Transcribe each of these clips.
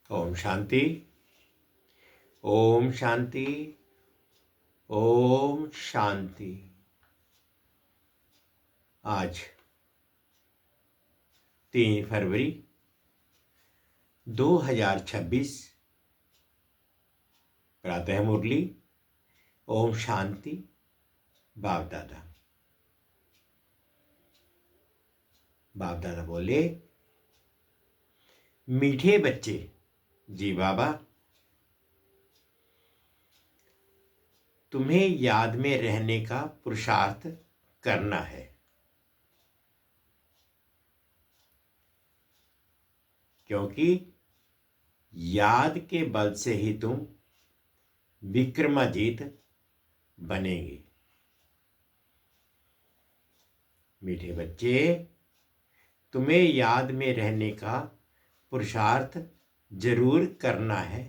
ओम शांति। ओम शांति। ओम शांति। आज 3 फरवरी 2026 प्रातः मुरली। ओम शांति। बाप दादा बोले, मीठे बच्चे जी बाबा, तुम्हें याद में रहने का पुरुषार्थ करना है, क्योंकि याद के बल से ही तुम विक्रमाजीत बनेंगे। मीठे बच्चे, तुम्हें याद में रहने का पुरुषार्थ जरूर करना है,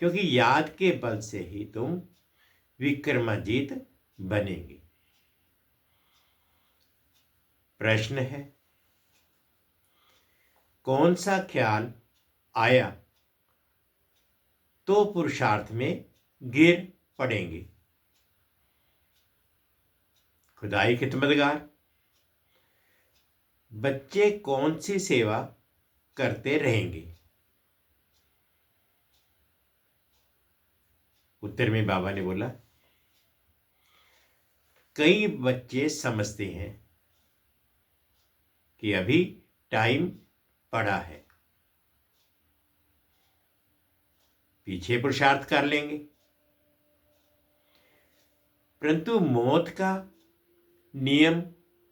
क्योंकि याद के बल से ही तुम विक्रमाजीत बनेंगे। प्रश्न है, कौन सा ख्याल आया तो पुरुषार्थ में गिर पड़ेंगे? खुदाई खिदमतगार बच्चे कौन सी सेवा करते रहेंगे? उत्तर में बाबा ने बोला, कई बच्चे समझते हैं कि अभी टाइम पड़ा है, पीछे पुरुषार्थ कर लेंगे, परंतु मौत का नियम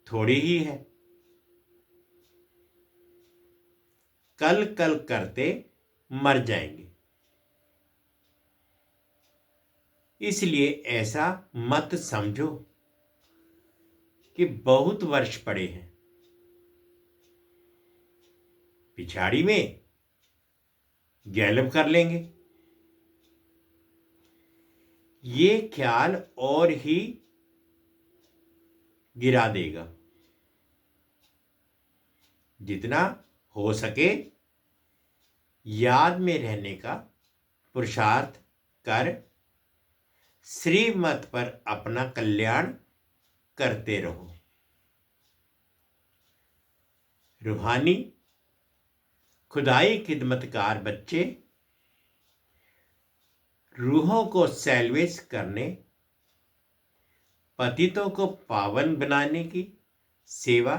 थोड़ी ही है। कल कल करते मर जाएंगे, इसलिए ऐसा मत समझो कि बहुत वर्ष पड़े हैं, पिछाड़ी में गैलब कर लेंगे। ये ख्याल और ही गिरा देगा। जितना हो सके याद में रहने का पुरुषार्थ कर श्रीमत पर अपना कल्याण करते रहो। रूहानी खुदाई खिदमतकार बच्चे रूहों को सैल्वेज करने, पतितों को पावन बनाने की सेवा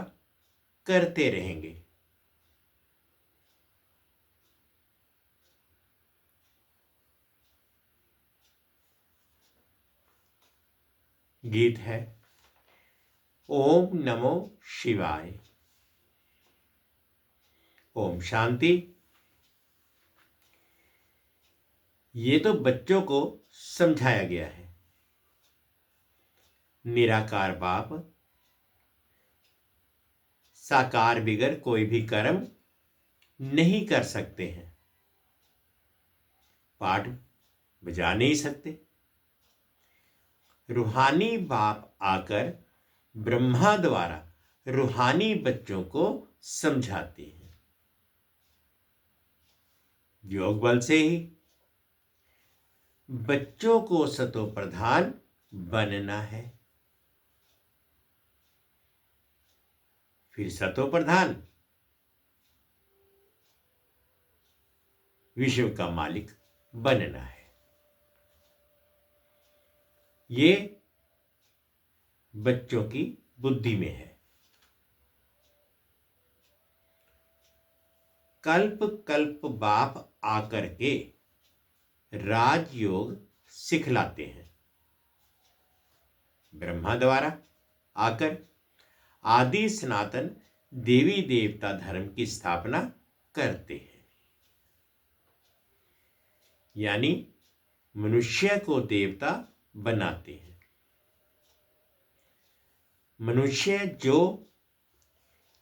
करते रहेंगे। गीत है, ओम नमो शिवाय। ओम शांति। ये तो बच्चों को समझाया गया है। निराकार बाप साकार बिगर कोई भी कर्म नहीं कर सकते हैं, पाठ बजा नहीं सकते। रूहानी बाप आकर ब्रह्मा द्वारा रूहानी बच्चों को समझाते हैं। योग बल से ही बच्चों को सतो प्रधान बनना है। फिर सतो प्रधान विश्व का मालिक बनना है। ये बच्चों की बुद्धि में है। कल्प कल्प बाप आकर के राजयोग सिखलाते हैं। ब्रह्मा द्वारा आकर आदि सनातन देवी देवता धर्म की स्थापना करते हैं, यानी मनुष्य को देवता बनाते हैं। मनुष्य जो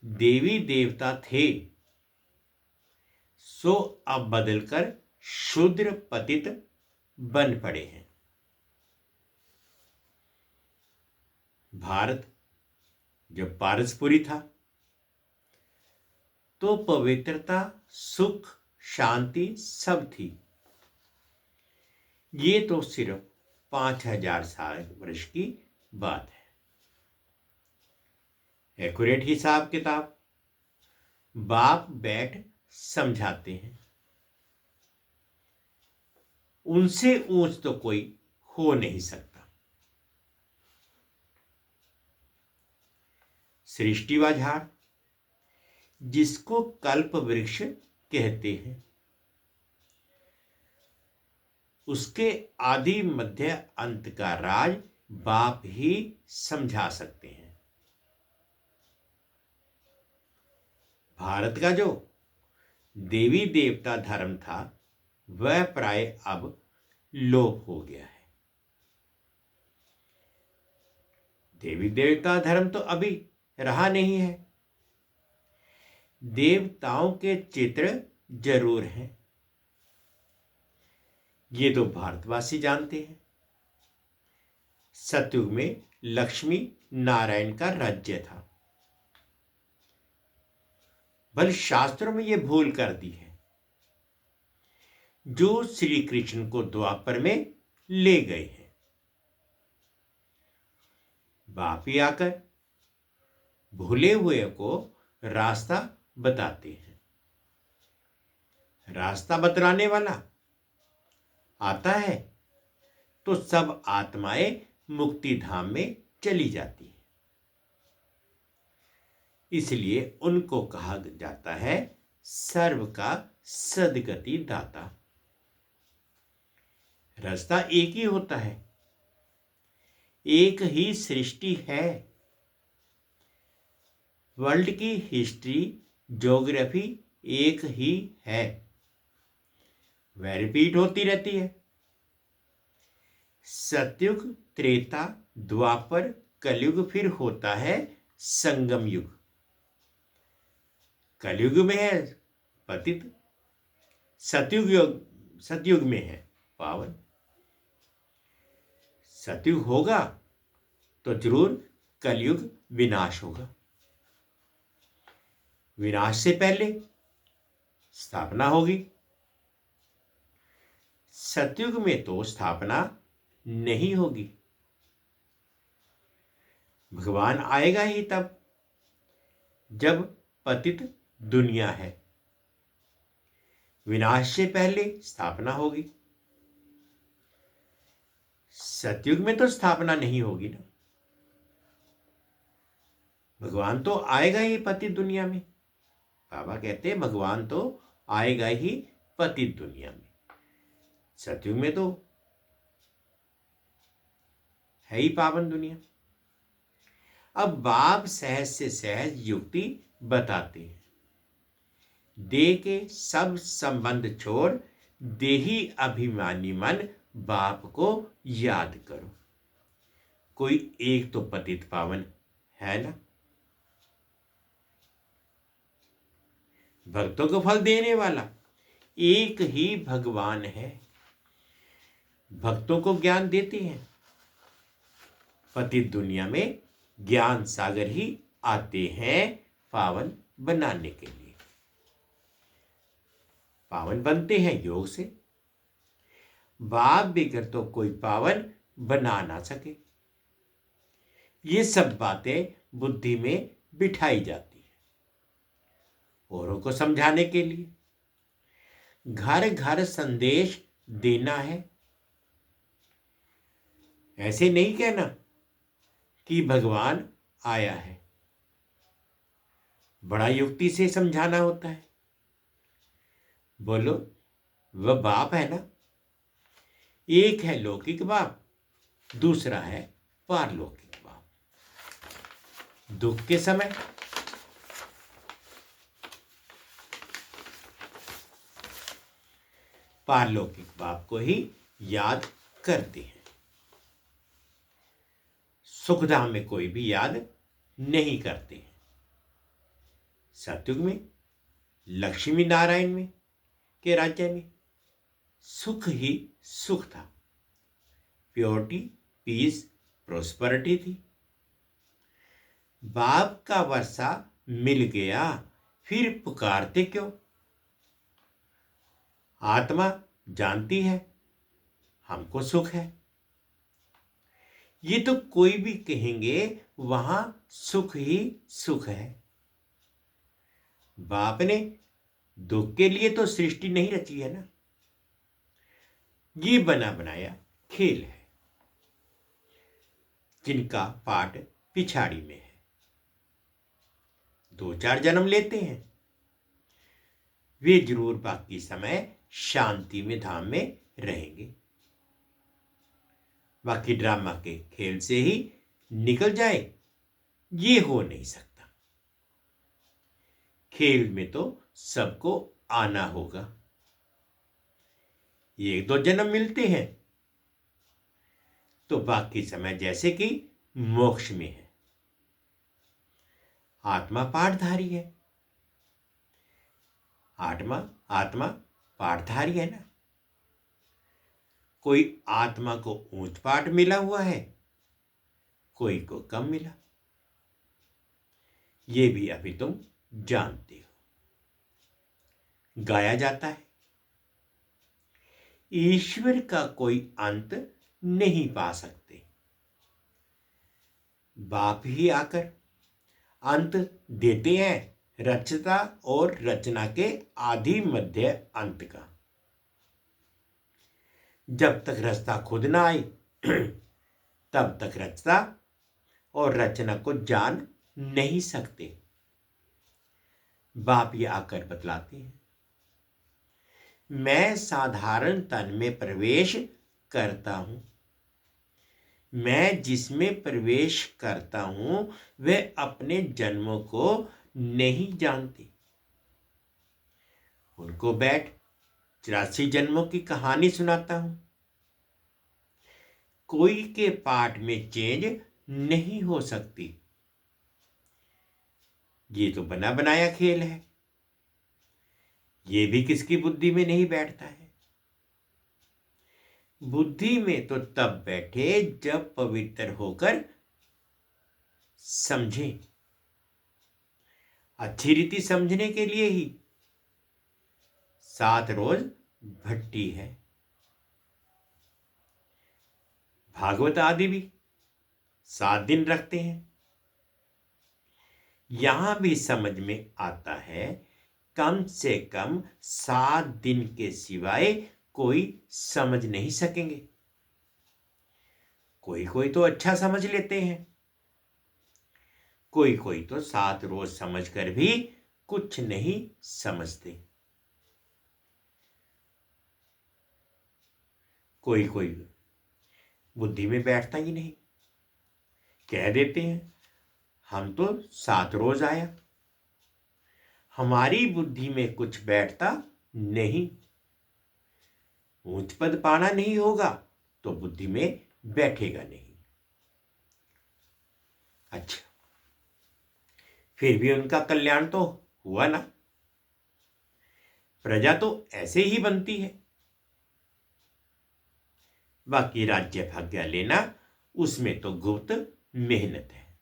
देवी देवता थे, सो अब बदलकर शूद्र पतित बन पड़े हैं। भारत जब पारसपुरी था तो पवित्रता, सुख, शांति सब थी। ये तो सिर्फ 5000 साल वर्ष की बात है। एक्यूरेट हिसाब किताब बाप बैठ समझाते हैं। उनसे ऊंच तो कोई हो नहीं सकता। सृष्टि झाड़, जिसको कल्प वृक्ष कहते हैं, उसके आदि मध्य अंत का राज बाप ही समझा सकते हैं। भारत का जो देवी देवता धर्म था वह प्राय अब लोप हो गया है। देवी देवता धर्म तो अभी रहा नहीं है। देवताओं के चित्र जरूर हैं, ये तो भारतवासी जानते हैं। सतयुग में लक्ष्मी नारायण का राज्य था। बल शास्त्रों में यह भूल कर दी है, जो श्री कृष्ण को द्वापर में ले गए हैं। बाप ही आकर भूले हुए को रास्ता बताते हैं। रास्ता बतलाने वाला आता है तो सब आत्माएं मुक्ति धाम में चली जाती है। इसलिए उनको कहा जाता है सर्व का सद्गति दाता। रास्ता एक ही होता है, एक ही सृष्टि है। वर्ल्ड की हिस्ट्री, ज्योग्राफी एक ही है, वह रिपीट होती रहती है। सतयुग, त्रेता, द्वापर, कलयुग, फिर होता है संगम युग। कलयुग में है पतित, सतयुग में है पावन। सतयुग होगा तो जरूर कलयुग विनाश होगा। विनाश से पहले स्थापना होगी। सतयुग में तो स्थापना नहीं होगी। भगवान आएगा ही तब जब पतित दुनिया है। विनाश से पहले स्थापना होगी। सतयुग में तो स्थापना नहीं होगी ना। भगवान तो आएगा ही पतित दुनिया में। बाबा कहते हैं भगवान तो आएगा ही पतित दुनिया में। सतयुग में तो है ही पावन दुनिया। अब बाप सहज से सहज युक्ति बताते हैं। दे के सब संबंध छोड़ देही अभिमानी मन बाप को याद करो। कोई एक तो पतित पावन है ना। भक्तों को फल देने वाला एक ही भगवान है। भक्तों को ज्ञान देते हैं। पतित दुनिया में ज्ञान सागर ही आते हैं पावन बनाने के लिए। पावन बनते हैं योग से। बाप बिगड़ तो कोई पावन बना ना सके। ये सब बातें बुद्धि में बिठाई जाती है औरों को समझाने के लिए। घर घर संदेश देना है। ऐसे नहीं कहना कि भगवान आया है। बड़ा युक्ति से समझाना होता है। बोलो वह बाप है ना। एक है लौकिक बाप, दूसरा है पारलौकिक बाप। दुख के समय पारलौकिक बाप को ही याद करते हैं। सुखधाम में कोई भी याद नहीं करते हैं। सतयुग में लक्ष्मी नारायण में के राज्य में सुख ही सुख था। प्योरिटी, पीस, प्रोस्पेरिटी थी। बाप का वर्षा मिल गया, फिर पुकारते क्यों? आत्मा जानती है हमको सुख है। ये तो कोई भी कहेंगे वहां सुख ही सुख है। बाप ने दुख के लिए तो सृष्टि नहीं रची है ना। ये बना बनाया खेल है जिनका पाठ पिछाड़ी में है। 2-4 जन्म लेते हैं वे जरूर बाकी समय शांति में धाम में रहेंगे। बाकी ड्रामा के खेल से ही निकल जाए ये हो नहीं सकता। खेल में तो सबको आना होगा। 1-2 जन्म मिलते हैं तो बाकी समय जैसे कि मोक्ष में है। आत्मा पाठधारी है। आत्मा पाठधारी है ना। कोई आत्मा को ऊंच पाठ मिला हुआ है, कोई को कम मिला। ये भी अभी तुम जानते हो। गाया जाता है ईश्वर का कोई अंत नहीं पा सकते। बाप ही आकर अंत देते हैं रचता और रचना के आदि मध्य अंत का। जब तक रचता खुद ना आई तब तक रचता और रचना को जान नहीं सकते। बाप ये आकर बतलाते हैं मैं साधारण तन में प्रवेश करता हूं। मैं जिसमें प्रवेश करता हूं वे अपने जन्मों को नहीं जानते। उनको बैठ 84 जन्मों की कहानी सुनाता हूं। कोई के पाठ में चेंज नहीं हो सकती। ये तो बना बनाया खेल है। ये भी किसकी बुद्धि में नहीं बैठता है। बुद्धि में तो तब बैठे जब पवित्र होकर समझे। अच्छी रीति समझने के लिए ही 7 रोज भट्टी है। भागवत आदि भी 7 दिन रखते हैं। यहां भी समझ में आता है कम से कम 7 दिन के सिवाय कोई समझ नहीं सकेंगे। कोई कोई तो अच्छा समझ लेते हैं, कोई कोई तो 7 रोज समझकर भी कुछ नहीं समझते। कोई कोई बुद्धि में बैठता ही नहीं, कह देते हैं हम तो 7 रोज आया। हमारी बुद्धि में कुछ बैठता नहीं। ऊंच पद पाना नहीं होगा तो बुद्धि में बैठेगा नहीं। अच्छा, फिर भी उनका कल्याण तो हुआ ना। प्रजा तो ऐसे ही बनती है। बाकी राज्य भाग्य लेना उसमें तो गुप्त मेहनत है।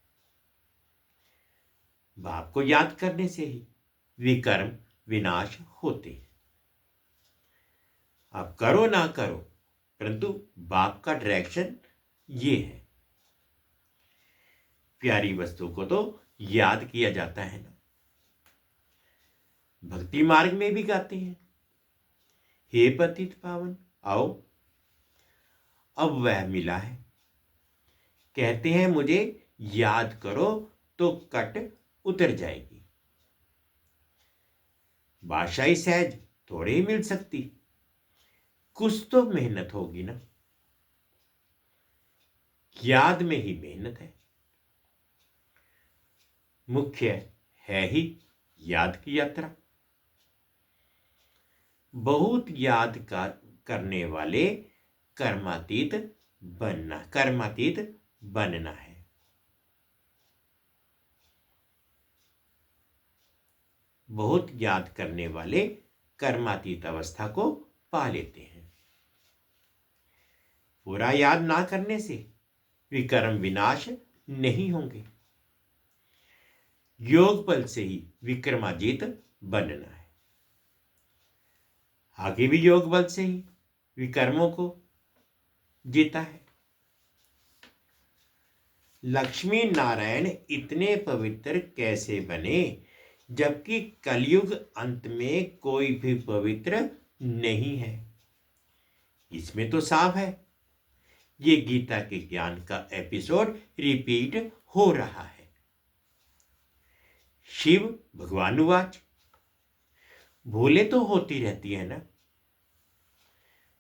बाप को याद करने से ही विकर्म विनाश होते हैं। आप करो ना करो परंतु बाप का डायरेक्शन ये है। प्यारी वस्तु को तो याद किया जाता है ना। भक्ति मार्ग में भी गाते हैं हे पतित पावन आओ। अब वह मिला है। कहते हैं मुझे याद करो तो कट उतर जाएगी। बादशाही सहज थोड़े ही मिल सकती, कुछ तो मेहनत होगी ना। याद में ही मेहनत है। मुख्य है ही याद की यात्रा। बहुत याद करने वाले कर्मातीत बनना है। बहुत याद करने वाले कर्मातीत अवस्था को पा लेते हैं। पूरा याद ना करने से विकर्म विनाश नहीं होंगे। योग बल से ही विक्रमाजीत बनना है। आगे भी योग बल से ही विकर्मों को जीता है। लक्ष्मी नारायण इतने पवित्र कैसे बने, जबकि कलयुग अंत में कोई भी पवित्र नहीं है? इसमें तो साफ है। ये गीता के ज्ञान का एपिसोड रिपीट हो रहा है। शिव भगवानुवाच, भूले तो होती रहती है ना,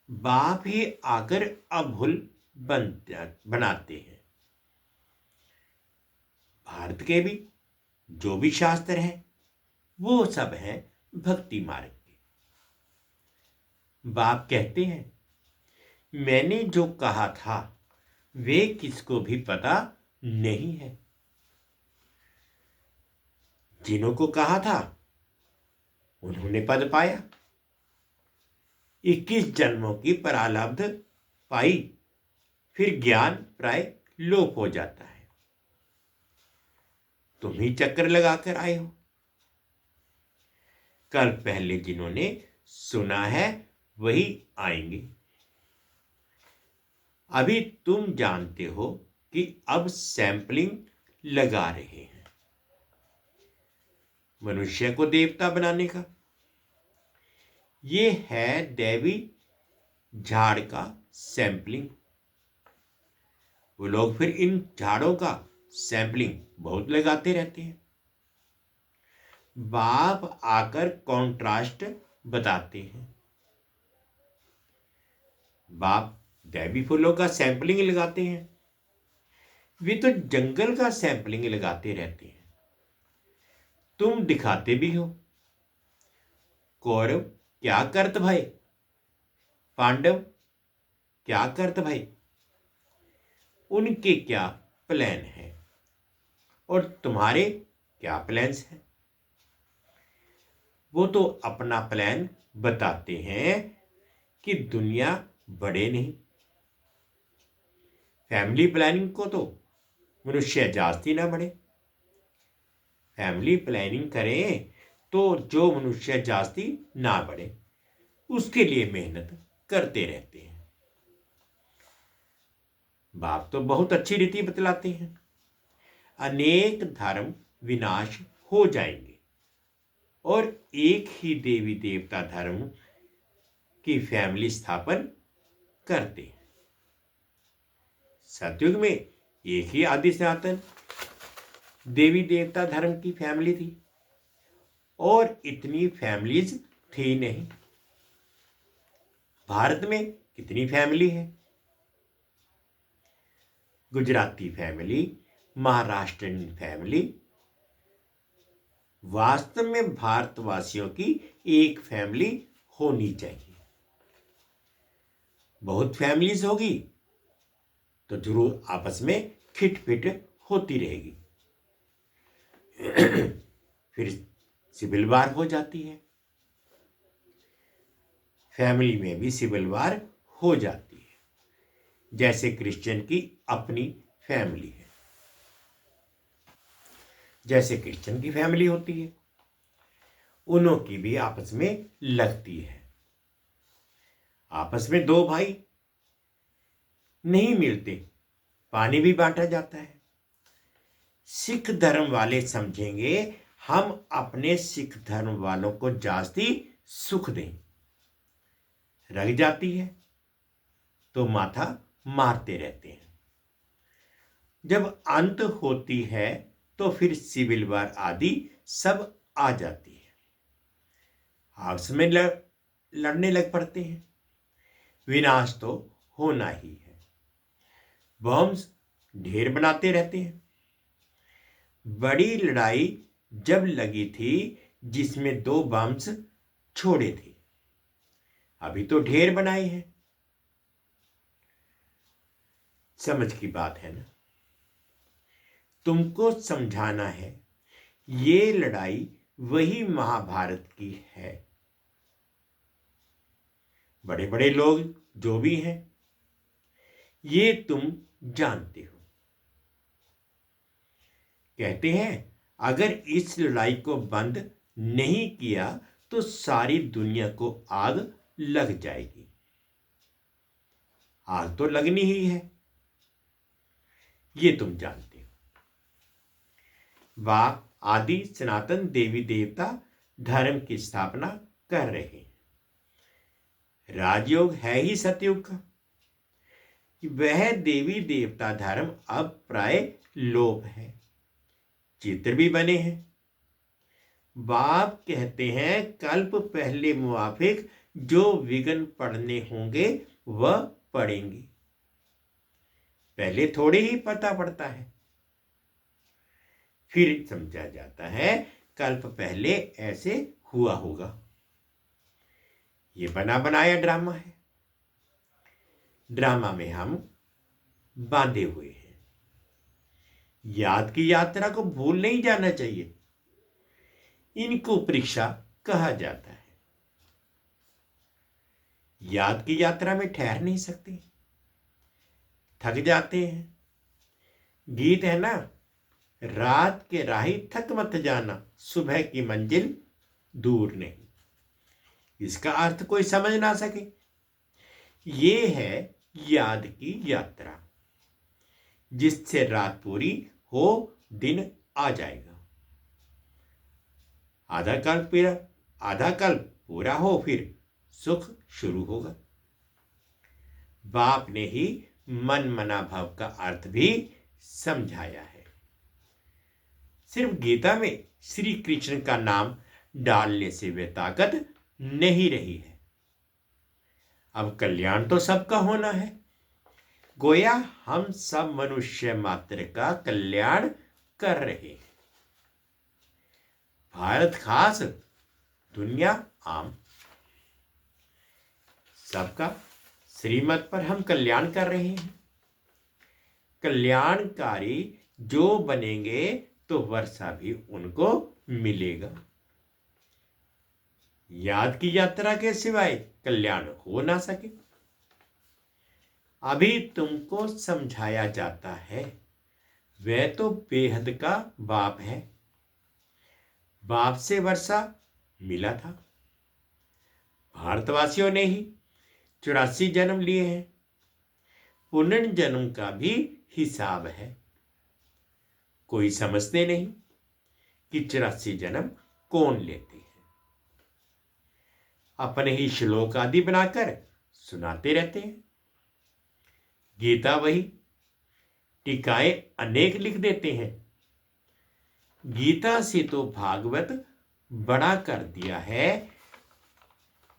बाप ही आकर अभूल बनाते हैं। भारत के भी जो भी शास्त्र हैं वो सब हैं भक्ति मार्ग के। बाप कहते हैं, मैंने जो कहा था वे किसको भी पता नहीं है। जिन्हों को कहा था उन्होंने पद पाया, 21 जन्मों की प्रारब्ध पाई, फिर ज्ञान प्राय लोप हो जाता है। तुम ही चक्कर लगाकर आए हो। कल पहले जिन्होंने सुना है वही आएंगे। अभी तुम जानते हो कि अब सैंपलिंग लगा रहे हैं मनुष्य को देवता बनाने का। ये है दैवी झाड़ का सैंपलिंग। वो लोग फिर इन झाड़ों का सैंपलिंग बहुत लगाते रहते हैं। बाप आकर कॉन्ट्रास्ट बताते हैं। बाप दैवी फूलों का सैंपलिंग लगाते हैं, वे तो जंगल का सैंपलिंग लगाते रहते हैं। तुम दिखाते भी हो। कौरव क्या करत भाई, पांडव क्या करत भाई, उनके क्या प्लान है और तुम्हारे क्या प्लान्स हैं? वो तो अपना प्लान बताते हैं कि दुनिया बढ़े नहीं। फैमिली प्लानिंग को तो मनुष्य जाति ना बढ़े। फैमिली प्लानिंग करें तो जो मनुष्य जाति ना बढ़े उसके लिए मेहनत करते रहते हैं। बाप तो बहुत अच्छी रीति बतलाते हैं। अनेक धर्म विनाश हो जाएंगे और एक ही देवी देवता धर्म की फैमिली स्थापन करते हैं। सतयुग में एक ही आदि सनातन देवी देवता धर्म की फैमिली थी और इतनी फैमिलीज थी नहीं। भारत में कितनी फैमिली है? Gujarati family, Maharashtrian family. वास्तव में भारतवासियों की एक फैमिली होनी चाहिए। बहुत फैमिलीज होगी तो जरूर आपस में खिटपिट होती रहेगी। फिर सिविल वार हो जाती है। फैमिली में भी सिविल वार हो जाती है। जैसे क्रिश्चियन की अपनी फैमिली है, जैसे क्रिश्चियन की फैमिली होती है, उनों की भी आपस में लगती है। आपस में दो भाई नहीं मिलते, पानी भी बांटा जाता है। सिख धर्म वाले समझेंगे हम अपने सिख धर्म वालों को जास्ती सुख दें, रह जाती है तो माथा मारते रहते हैं। जब अंत होती है तो फिर सिविल वार आदि सब आ जाती है। आपस में लड़ने लग पड़ते हैं। विनाश तो होना ही है। बॉम्ब्स ढेर बनाते रहते हैं। बड़ी लड़ाई जब लगी थी जिसमें 2 बम्स छोड़े थे, अभी तो ढेर बनाए हैं। समझ की बात है ना। तुमको समझाना है ये लड़ाई वही महाभारत की है। बड़े बड़े लोग जो भी हैं ये तुम जानते हो। कहते हैं अगर इस लड़ाई को बंद नहीं किया तो सारी दुनिया को आग लग जाएगी। आग तो लगनी ही है, ये तुम जानते हो। वह आदि सनातन देवी देवता धर्म की स्थापना कर रहे हैं। राजयोग है ही सतयुग का। वह देवी देवता धर्म अब प्राय लोप है। चित्र भी बने हैं। बाप कहते हैं कल्प पहले मुआफिक जो विघ्न पड़ने होंगे वह पड़ेंगे। पहले थोड़े ही पता पड़ता है, फिर समझा जाता है कल्प पहले ऐसे हुआ होगा। ये बना बनाया ड्रामा है। ड्रामा में हम बांधे हुए हैं। याद की यात्रा को भूल नहीं जाना चाहिए। इनको परीक्षा कहा जाता है। याद की यात्रा में ठहर नहीं सकते, थक जाते हैं। गीत है ना, रात के राही थक मत जाना, सुबह की मंजिल दूर नहीं। इसका अर्थ कोई समझ ना सके। ये है याद की यात्रा, जिससे रात पूरी हो दिन आ जाएगा। आधा कल्प पूरा हो फिर सुख शुरू होगा। बाप ने ही मन मना भाव का अर्थ भी समझाया है। सिर्फ गीता में श्री कृष्ण का नाम डालने से वे ताकत नहीं रही है। अब कल्याण तो सबका होना है। गोया हम सब मनुष्य मात्र का कल्याण कर रहे हैं। भारत खास, दुनिया आम, सबका श्रीमत पर हम कल्याण कर रहे हैं। कल्याणकारी जो बनेंगे तो वर्षा भी उनको मिलेगा। याद की यात्रा के सिवाय कल्याण हो ना सके। अभी तुमको समझाया जाता है वह तो बेहद का बाप है। बाप से वर्षा मिला था। भारतवासियों ने ही 84 जन्म लिए हैं। पुनर्जन्म का भी हिसाब है। कोई समझते नहीं कि 84 जन्म कौन लेते हैं। अपने ही श्लोक आदि बनाकर सुनाते रहते हैं। गीता वही, टीकाएं अनेक लिख देते हैं। गीता से तो भागवत बड़ा कर दिया है।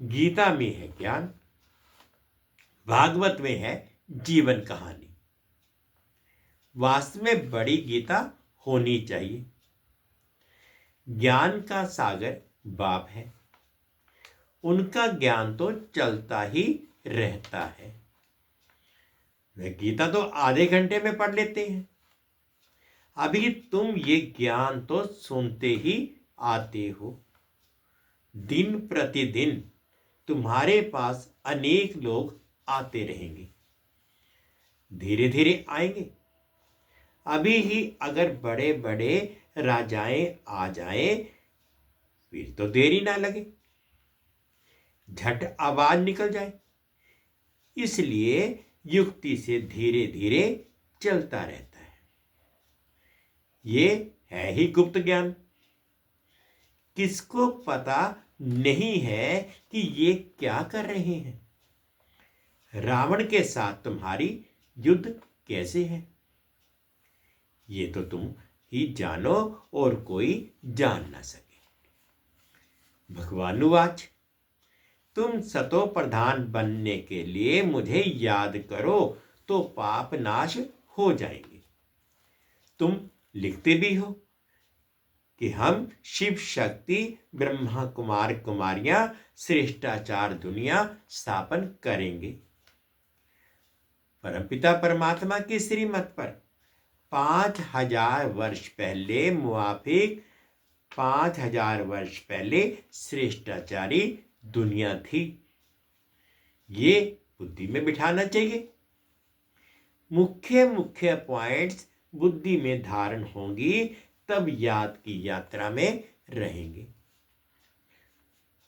गीता में है ज्ञान, भागवत में है जीवन कहानी। वास्तव में बड़ी गीता होनी चाहिए। ज्ञान का सागर बाप है। उनका ज्ञान तो चलता ही रहता है। वह गीता तो आधे घंटे में पढ़ लेते हैं। अभी तुम ये ज्ञान तो सुनते ही आते हो। दिन प्रतिदिन तुम्हारे पास अनेक लोग आते रहेंगे, धीरे धीरे आएंगे। अभी ही अगर बड़े बड़े राजाएं आ जाएं फिर तो देरी ना लगे, झट आवाज निकल जाए। इसलिए युक्ति से धीरे धीरे चलता रहता है। ये है ही गुप्त ज्ञान। किसको पता नहीं है कि ये क्या कर रहे हैं। रावण के साथ तुम्हारी युद्ध कैसे है, ये तो तुम ही जानो और कोई जान ना सके। भगवानुवाच, तुम सतो प्रधान बनने के लिए मुझे याद करो तो पाप नाश हो जाएंगे। तुम लिखते भी हो कि हम शिव शक्ति ब्रह्मा कुमार कुमारियां श्रेष्ठाचार दुनिया स्थापन करेंगे। परमपिता परमात्मा की श्रीमत पर 5000 वर्ष पहले मुआफिक 5000 वर्ष पहले श्रेष्ठाचारी दुनिया थी। ये बुद्धि में बिठाना चाहिए। मुख्य मुख्य पॉइंट्स बुद्धि में धारण होंगी तब याद की यात्रा में रहेंगे।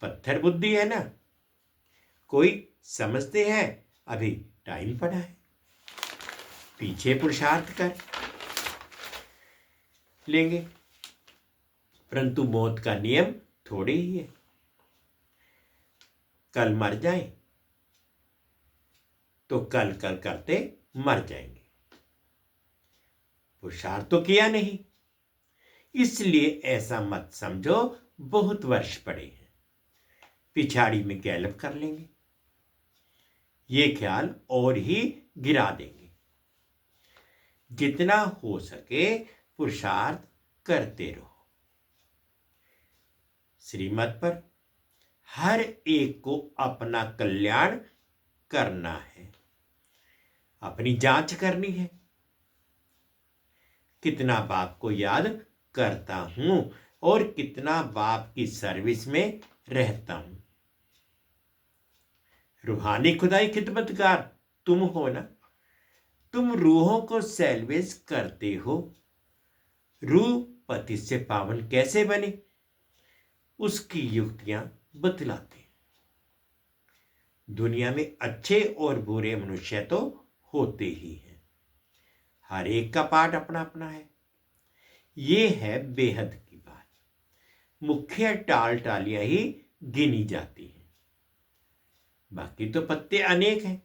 पत्थर बुद्धि है ना, कोई समझते हैं अभी टाइम पड़ा है, पीछे पुरुषार्थ कर लेंगे, परंतु मौत का नियम थोड़े ही है। कल मर जाएं तो कल कल करते मर जाएंगे, पुरुषार्थ तो किया नहीं, इसलिए ऐसा मत समझो बहुत वर्ष पड़े हैं, पिछाड़ी में गैलप कर लेंगे, ये ख्याल और ही गिरा देंगे। जितना हो सके पुरुषार्थ करते रहो। श्रीमत पर हर एक को अपना कल्याण करना है, अपनी जांच करनी है। कितना बाप को याद करता हूं और कितना बाप की सर्विस में रहता हूं। रूहानी खुदाई खिदमतगार तुम हो ना, तुम रूहों को सैल्वेज करते हो। रूह पति से पावन कैसे बने, उसकी युक्तियां बतलाते। दुनिया में अच्छे और बुरे मनुष्य तो होते ही हैं, हर एक का पार्ट अपना अपना है। ये है बेहद की बात, मुख्य टाल टालियां ही गिनी जाती हैं, बाकी तो पत्ते अनेक हैं।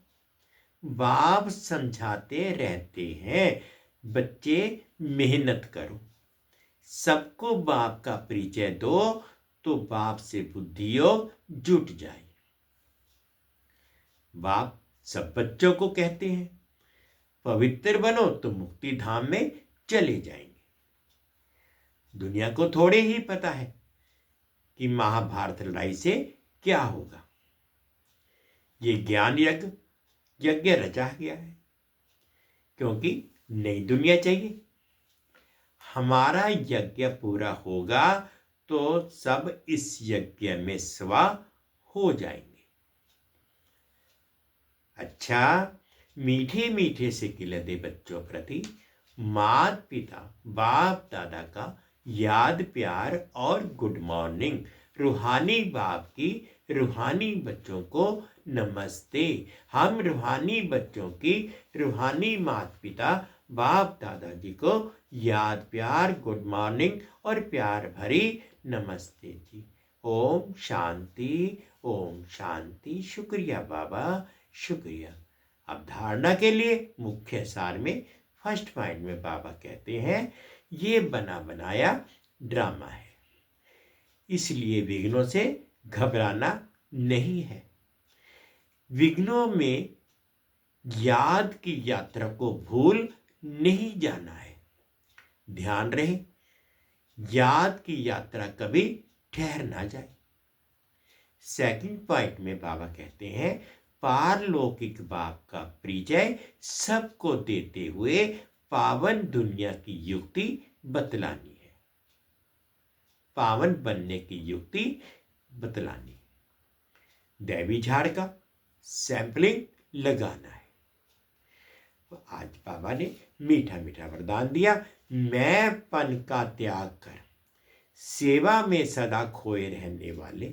बाप समझाते रहते हैं, बच्चे मेहनत करो, सबको बाप का परिचय दो, तो बाप से बुद्धि योग जुट जाए। बाप सब बच्चों को कहते हैं, पवित्र बनो तो मुक्ति धाम में चले जाएंगे। दुनिया को थोड़े ही पता है कि महाभारत लड़ाई से क्या होगा। ये ज्ञान यज्ञ रचा गया है, क्योंकि नई दुनिया चाहिए। हमारा यज्ञ पूरा होगा तो सब इस यज्ञ में स्वा हो जाएंगे। अच्छा, मीठे मीठे से खिलते बच्चों प्रति माता पिता बाप दादा का याद प्यार और गुड मॉर्निंग। रूहानी बाप की रूहानी बच्चों को नमस्ते। हम रूहानी बच्चों की रूहानी माता पिता बाप दादाजी को याद प्यार गुड मॉर्निंग और प्यार भरी नमस्ते जी। ओम शांति, ओम शांति। शुक्रिया बाबा, शुक्रिया। अब धारणा के लिए मुख्य सार में फर्स्ट पॉइंट में बाबा कहते हैं, ये बना बनाया ड्रामा है, इसलिए विघ्नों से घबराना नहीं है। विघ्नों में याद की यात्रा को भूल नहीं जाना है। ध्यान रहे, याद की यात्रा कभी ठहर ना जाए। सेकंड पॉइंट में बाबा कहते हैं, पारलौकिक बाप का परिचय सबको देते हुए पावन दुनिया की युक्ति बतलानी है, पावन बनने की युक्ति बतलानी, दैवी झाड़ का सैंपलिंग लगाना है। तो आज बाबा ने मीठा मीठा वरदान दिया, मैं पन का त्याग कर सेवा में सदा खोए रहने वाले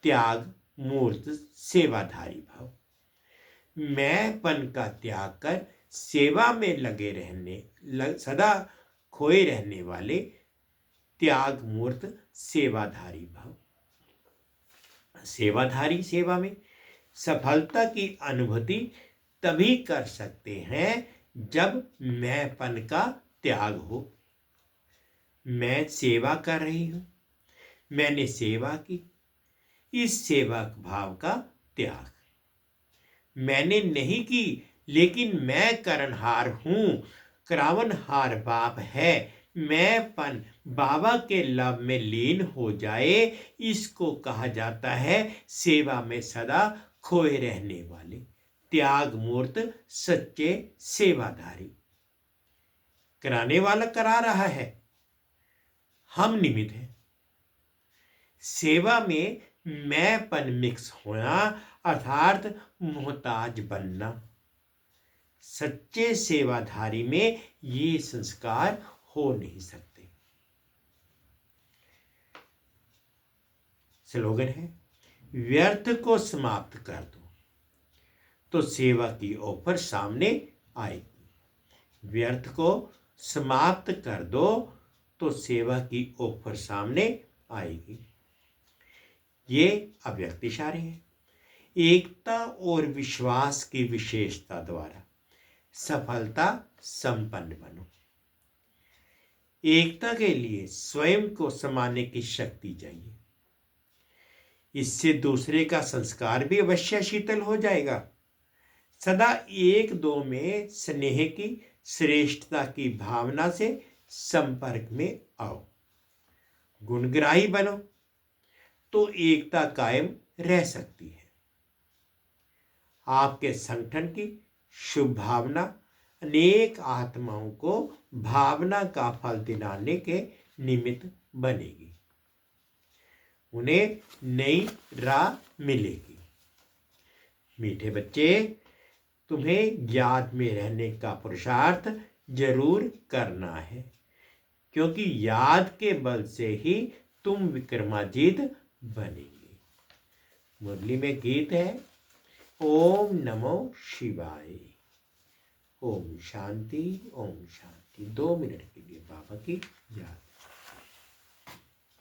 त्याग मूर्त सेवाधारी भाव। मैं पन का त्याग कर सेवा में लगे रहने सदा खोए रहने वाले त्याग मूर्त सेवाधारी भाव। सेवाधारी सेवा में सफलता की अनुभूति तभी कर सकते हैं जब मैंपन का त्याग हो। मैं सेवा कर रही हूं, मैंने सेवा की, इस सेवा भाव का त्याग। मैंने नहीं की, लेकिन मैं करनहार हूं, करावनहार बाप है। मैंपन बाबा के लव में लीन हो जाए, इसको कहा जाता है सेवा में सदा खोए रहने वाले त्याग मूर्त सच्चे सेवाधारी। कराने वाला करा रहा है, हम निमित्त हैं। सेवा में मैंपन मिक्स होना अर्थात मोहताज बनना। सच्चे सेवाधारी में ये संस्कार हो नहीं सकते। स्लोगन है, व्यर्थ को समाप्त कर दो तो सेवा की ऑफर सामने आएगी। व्यर्थ को समाप्त कर दो तो सेवा की ऑफर सामने आएगी। ये अव्यक्त इशारे हैं। एकता और विश्वास की विशेषता द्वारा सफलता संपन्न बनो। एकता के लिए स्वयं को समाने की शक्ति चाहिए। इससे दूसरे का संस्कार भी अवश्य शीतल हो जाएगा। सदा एक दो में स्नेह की श्रेष्ठता की भावना से संपर्क में आओ। गुणग्राही बनो तो एकता कायम रह सकती है। आपके संगठन की शुभ भावना अनेक आत्माओं को भावना का फल दिलाने के निमित्त बनेगी। उन्हें नई राह मिलेगी। मीठे बच्चे, तुम्हें याद में रहने का पुरुषार्थ जरूर करना है, क्योंकि याद के बल से ही तुम विक्रमाजीत बनेंगे। मुरली में गीत है, ओम नमो शिवाय। ओम शांति, ओम शांति। 2 मिनट के लिए बाबा की याद।